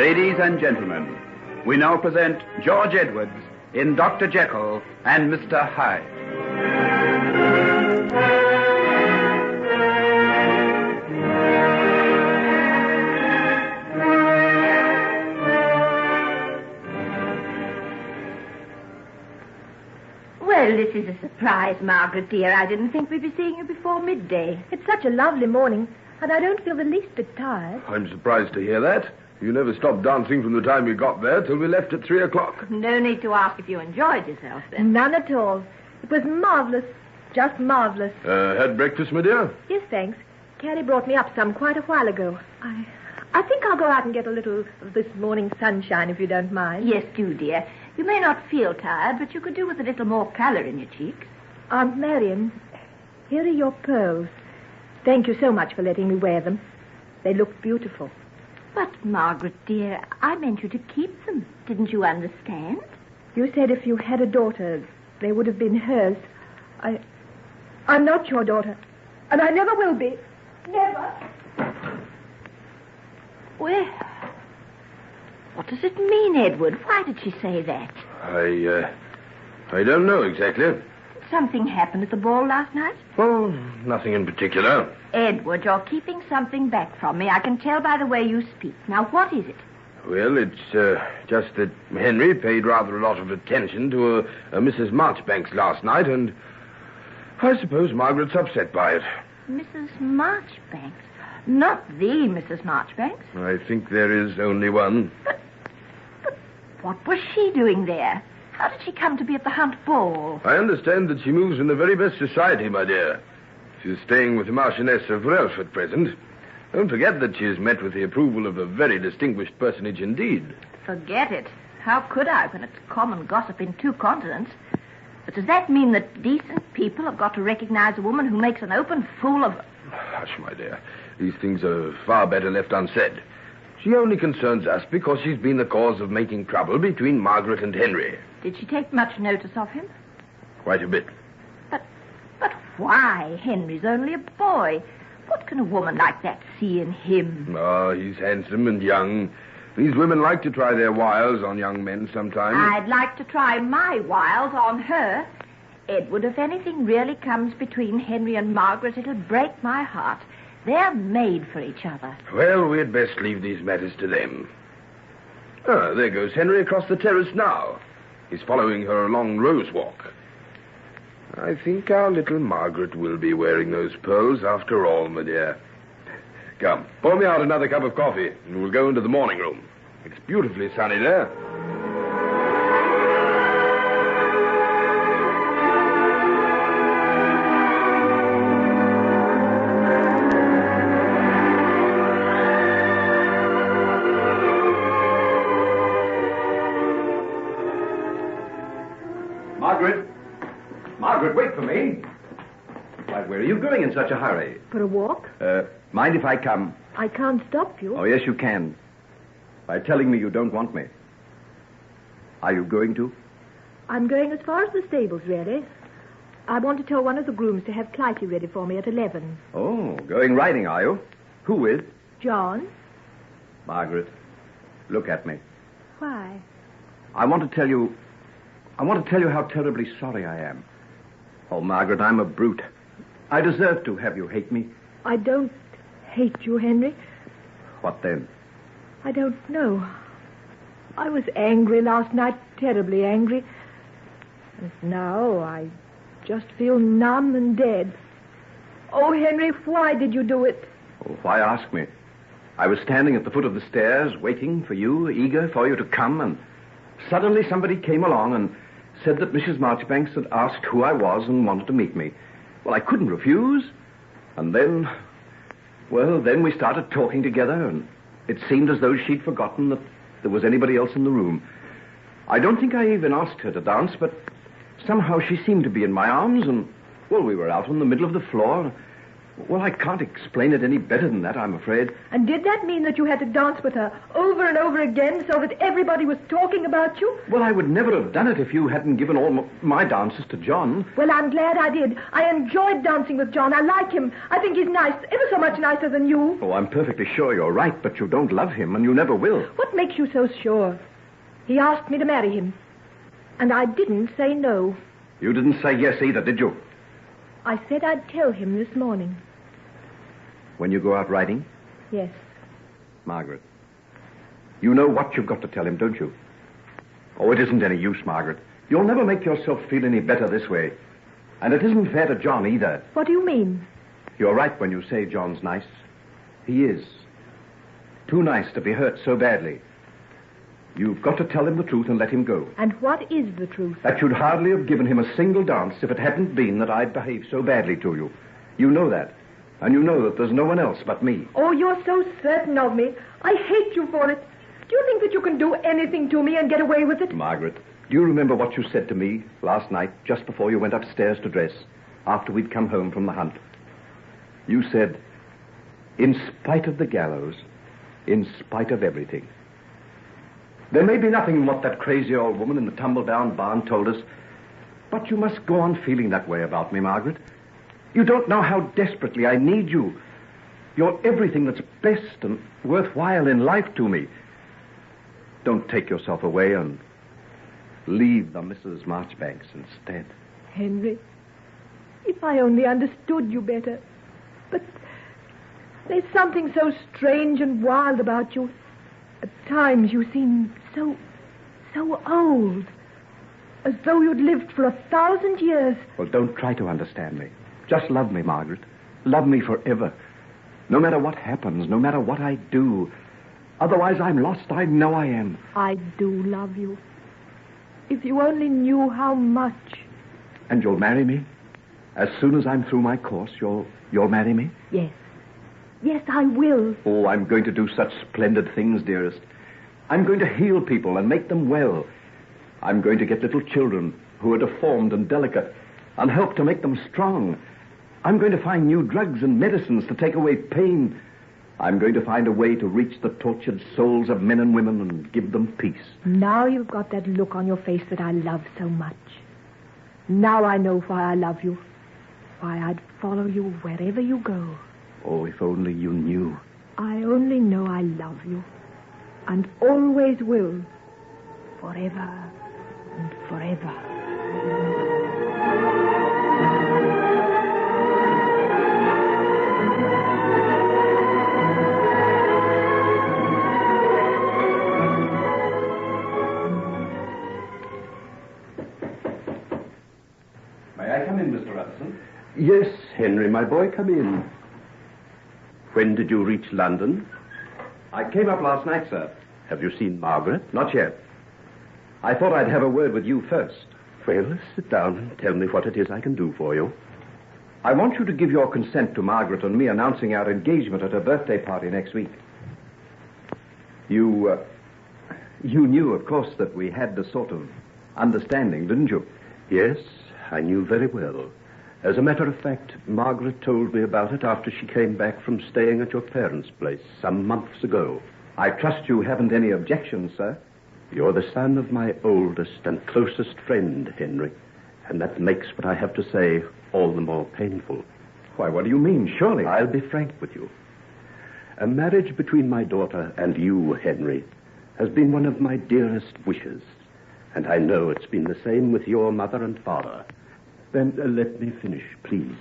Ladies and gentlemen, we now present George Edwards in Dr. Jekyll and Mr. Hyde. Well, this is a surprise, Margaret, dear. I didn't think we'd be seeing you before midday. It's such a lovely morning, and I don't feel the least bit tired. I'm surprised to hear that. You never stopped dancing from the time you got there till we left at 3 o'clock. No need to ask if you enjoyed yourself, then. None at all. It was marvellous. Just marvellous. Had breakfast, my dear? Yes, thanks. Carrie brought me up some quite a while ago. I think I'll go out and get a little of this morning sunshine, if you don't mind. Yes, do, dear. You may not feel tired, but you could do with a little more colour in your cheeks. Aunt Marion, here are your pearls. Thank you so much for letting me wear them. They look beautiful. But, Margaret, dear, I meant you to keep them. Didn't you understand? You said if you had a daughter, they would have been hers. I'm not your daughter, and I never will be. Never. Well, what does it mean, Edward? Why did she say that? I don't know exactly. Something happened at the ball last night? Oh, nothing in particular. Edward, you're keeping something back from me. I can tell by the way you speak. Now, what is it? Well, it's just that Henry paid rather a lot of attention to a Mrs. Marchbanks last night, and I suppose Margaret's upset by it. Mrs. Marchbanks? Not the Mrs. Marchbanks? I think there is only one. But what was she doing there? How did she come to be at the Hunt Ball? I understand that she moves in the very best society, my dear. She's staying with the Marchioness of Welsh at present. Don't forget that she has met with the approval of a very distinguished personage indeed. Forget it. How could I when it's common gossip in 2 continents? But does that mean that decent people have got to recognize a woman who makes an open fool of... Hush, my dear. These things are far better left unsaid. She only concerns us because she's been the cause of making trouble between Margaret and Henry. Did she take much notice of him? Quite a bit. But why? Henry's only a boy. What can a woman like that see in him? Oh, he's handsome and young. These women like to try their wiles on young men sometimes. I'd like to try my wiles on her. Edward, if anything really comes between Henry and Margaret, it'll break my heart. They're made for each other. Well, we'd best leave these matters to them. Ah, there goes Henry across the terrace now. He's following her along Rose Walk. I think our little Margaret will be wearing those pearls after all, my dear. Come, pour me out another cup of coffee, and we'll go into the morning room. It's beautifully sunny there. Margaret, wait for me. Why, where are you going in such a hurry? For a walk? Mind if I come? I can't stop you. Oh, yes, you can. By telling me you don't want me. Are you going to? I'm going as far as the stables, really. I want to tell one of the grooms to have Clytie ready for me at 11. Oh, going riding, are you? Who with? John. Margaret, look at me. Why? I want to tell you how terribly sorry I am. Oh, Margaret, I'm a brute. I deserve to have you hate me. I don't hate you, Henry. What then? I don't know. I was angry last night, terribly angry. And now I just feel numb and dead. Oh, Henry, why did you do it? Oh, why ask me? I was standing at the foot of the stairs, waiting for you, eager for you to come, and suddenly somebody came along and said that Mrs. Marchbanks had asked who I was and wanted to meet me. Well, I couldn't refuse. And then we started talking together, and it seemed as though she'd forgotten that there was anybody else in the room. I don't think I even asked her to dance, but somehow she seemed to be in my arms, and, well, we were out in the middle of the floor. Well, I can't explain it any better than that, I'm afraid. And did that mean that you had to dance with her over and over again so that everybody was talking about you? Well, I would never have done it if you hadn't given all my dances to John. Well, I'm glad I did. I enjoyed dancing with John. I like him. I think he's nice, ever so much nicer than you. Oh, I'm perfectly sure you're right, but you don't love him, and you never will. What makes you so sure? He asked me to marry him, and I didn't say no. You didn't say yes either, did you? I said I'd tell him this morning. When you go out riding? Yes. Margaret, you know what you've got to tell him, don't you? Oh, it isn't any use, Margaret. You'll never make yourself feel any better this way. And it isn't fair to John either. What do you mean? You're right when you say John's nice. He is. Too nice to be hurt so badly. You've got to tell him the truth and let him go. And what is the truth? That you'd hardly have given him a single dance if it hadn't been that I'd behaved so badly to you. You know that. And you know that there's no one else but me. Oh, you're so certain of me. I hate you for it. Do you think that you can do anything to me and get away with it? Margaret, do you remember what you said to me last night, just before you went upstairs to dress, after we'd come home from the hunt? You said, in spite of the gallows, in spite of everything. There may be nothing in what that crazy old woman in the tumble-down barn told us, but you must go on feeling that way about me, Margaret. You don't know how desperately I need you. You're everything that's best and worthwhile in life to me. Don't take yourself away and leave the Mrs. Marchbanks instead. Henry, if I only understood you better. But there's something so strange and wild about you. At times you seem so old. As though you'd lived for 1,000 years. Well, don't try to understand me. Just love me, Margaret. Love me forever. No matter what happens, no matter what I do. Otherwise, I'm lost. I know I am. I do love you. If you only knew how much. And you'll marry me? As soon as I'm through my course, you'll marry me? Yes. Yes, I will. Oh, I'm going to do such splendid things, dearest. I'm going to heal people and make them well. I'm going to get little children who are deformed and delicate and help to make them strong. I'm going to find new drugs and medicines to take away pain. I'm going to find a way to reach the tortured souls of men and women and give them peace. Now you've got that look on your face that I love so much. Now I know why I love you. Why I'd follow you wherever you go. Oh, if only you knew. I only know I love you. And always will. Forever and forever. May I come in, Mr. Rutherford? Yes, Henry, my boy, come in. When did you reach London? I came up last night, sir. Have you seen Margaret? Not yet. I thought I'd have a word with you first. Well, sit down and tell me what it is I can do for you. I want you to give your consent to Margaret and me announcing our engagement at her birthday party next week. You knew, of course, that we had the sort of understanding, didn't you? Yes, I knew very well. As a matter of fact, Margaret told me about it after she came back from staying at your parents' place some months ago. I trust you haven't any objections, sir. You're the son of my oldest and closest friend, Henry, and that makes what I have to say all the more painful. Why, what do you mean? Surely. I'll be frank with you. A marriage between my daughter and you, Henry, has been one of my dearest wishes, and I know it's been the same with your mother and father. Then let me finish, please.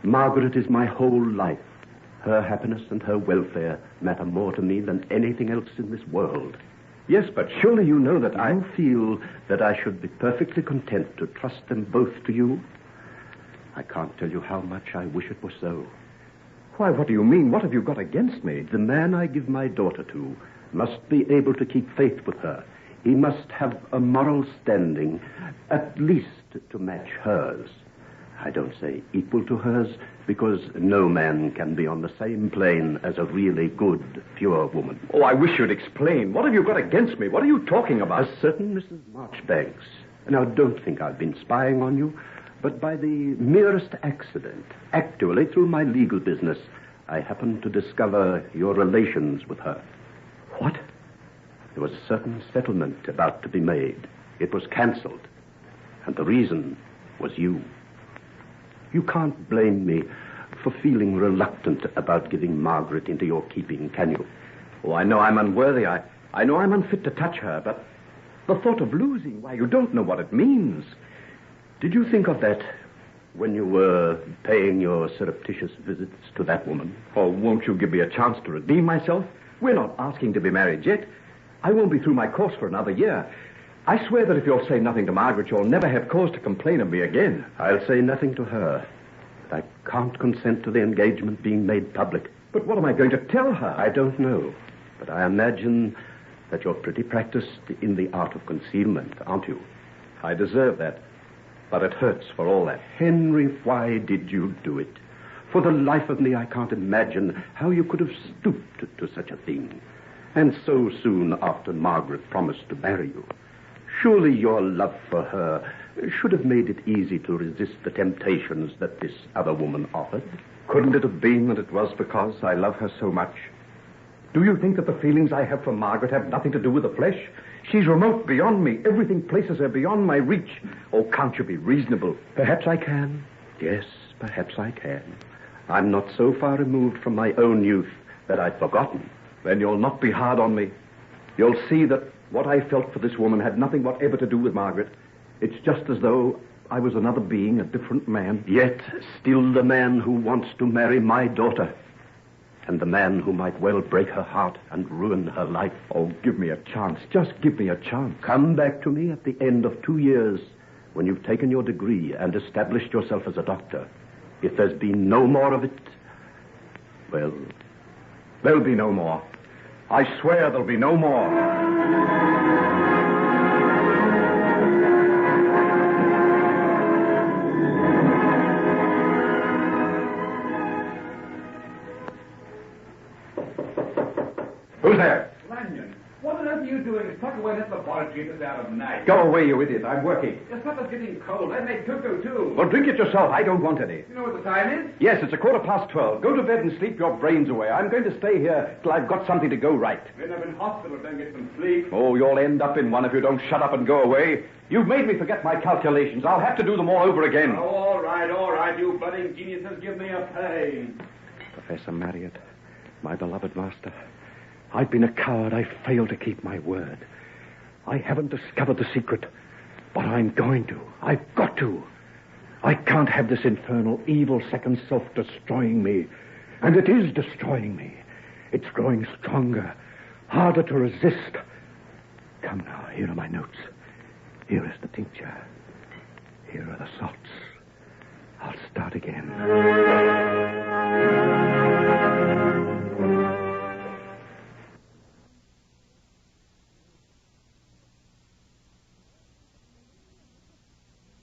Margaret is my whole life. Her happiness and her welfare matter more to me than anything else in this world. Yes, but surely you know that I feel that I should be perfectly content to trust them both to you. I can't tell you how much I wish it were so. Why, what do you mean? What have you got against me? The man I give my daughter to must be able to keep faith with her. He must have a moral standing, at least to match hers. I don't say equal to hers, because no man can be on the same plane as a really good, pure woman. Oh, I wish you'd explain. What have you got against me? What are you talking about? A certain Mrs. Marchbanks. Now, don't think I've been spying on you, But by the merest accident, actually through my legal business, I happened to discover your relations with her. What? There was a certain settlement about to be made. It was cancelled. And the reason was you. You can't blame me for feeling reluctant about giving Margaret into your keeping, can you? Oh, I know I'm unworthy. I know I'm unfit to touch her, but the thought of losing, why, you don't know what it means. Did you think of that when you were paying your surreptitious visits to that woman? Oh, won't you give me a chance to redeem myself? We're not asking to be married yet. I won't be through my course for another year. I swear that if you'll say nothing to Margaret, you'll never have cause to complain of me again. I'll say nothing to her. But I can't consent to the engagement being made public. But what am I going to tell her? I don't know. But I imagine that you're pretty practiced in the art of concealment, aren't you? I deserve that. But it hurts for all that. Henry, why did you do it? For the life of me, I can't imagine how you could have stooped to such a thing. And so soon after Margaret promised to marry you. Surely your love for her should have made it easy to resist the temptations that this other woman offered. Couldn't it have been that it was because I love her so much? Do you think that the feelings I have for Margaret have nothing to do with the flesh? She's remote beyond me. Everything places her beyond my reach. Oh, can't you be reasonable? Perhaps I can. Yes, perhaps I can. I'm not so far removed from my own youth that I've forgotten. Then you'll not be hard on me. You'll see that what I felt for this woman had nothing whatever to do with Margaret. It's just as though I was another being, a different man. Yet still the man who wants to marry my daughter. And the man who might well break her heart and ruin her life. Oh, give me a chance. Just give me a chance. Come back to me at the end of 2 years when you've taken your degree and established yourself as a doctor. If there's been no more of it, well, there'll be no more. I swear there'll be no more. Who's there? Lanyon, what on earth are you doing stuck away in this laboratory this hour of night? Go away, you idiot. I'm working. The supper's getting cold. I made cocoa, too. Well, drink it yourself. I don't want any. You know what the time is? Yes, it's 12:15. Go to bed and sleep your brains away. I'm going to stay here till I've got something to go right. End up in hospital, don't get some sleep. Oh, you'll end up in one if you don't shut up and go away. You've made me forget my calculations. I'll have to do them all over again. Oh, all right, you budding geniuses, give me a pain. Professor Marriott, my beloved master, I've been a coward. I failed to keep my word. I haven't discovered the secret, but I'm going to. I've got to. I can't have this infernal, evil second self destroying me. And it is destroying me. It's growing stronger, harder to resist. Come now, here are my notes. Here is the tincture. Here are the salts. I'll start again.